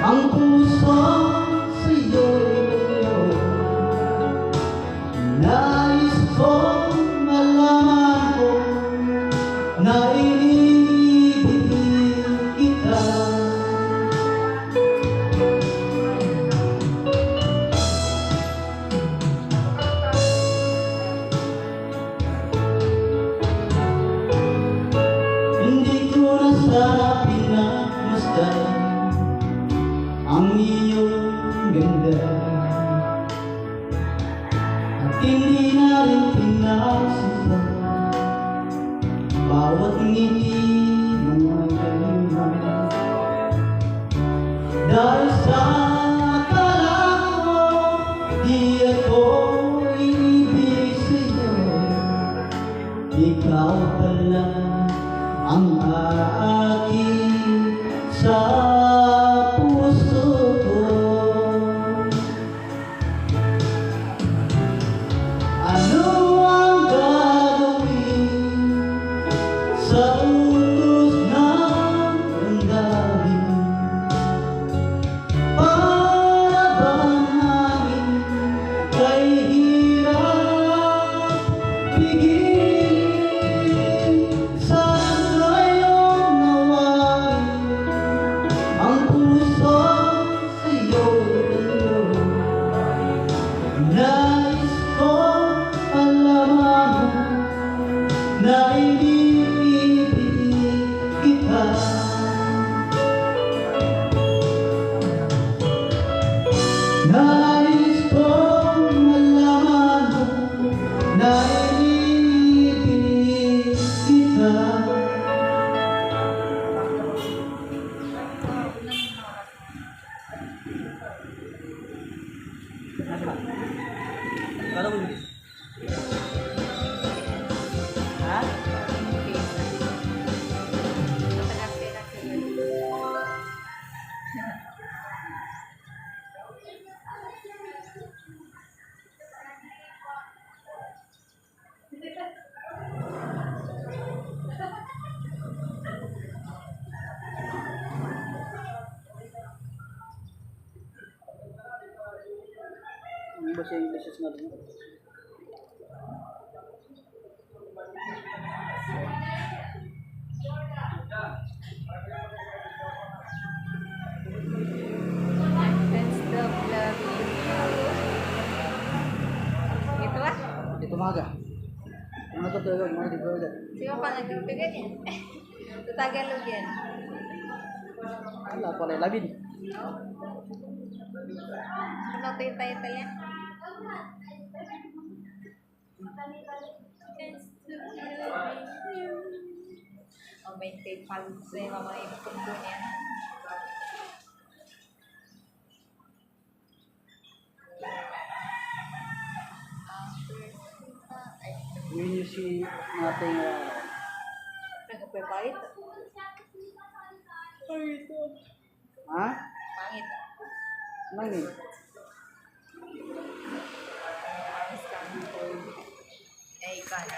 Ang puso sa'yo'y nais kong malaman mo na inibig kita. Hindi ko na sana pinagmasdan ang iyong ganda, at hindi na rin pinagsusan bawat ngiti mong magkaiba. Dahil sa akala ko di ako ibig sa'yo, ikaw pala ang aking sa puso ko. Ano ang gagawin sa utos ng damdamin? Para bang hangin kay hirap pigilin? Sana ngayong nawain ang puso sa'yo'y nais kong alaman na inibig kita. Nais kong malaman na inibig kita. Ha? Ano ba siya yung beses na rin? Can't stop loving you. Gitu ah. Ito maga. Mga tutulog, mga tutulog. Siapa pa nagpipigan yan? Sa Tagalog yan. Wala pala labin. Ano to yung title yan? Oh, may kay Palse, mamaya yung kundo niya. Yun yung si nating Nagpapahit. Pahit. ha? Pangit. Nangin.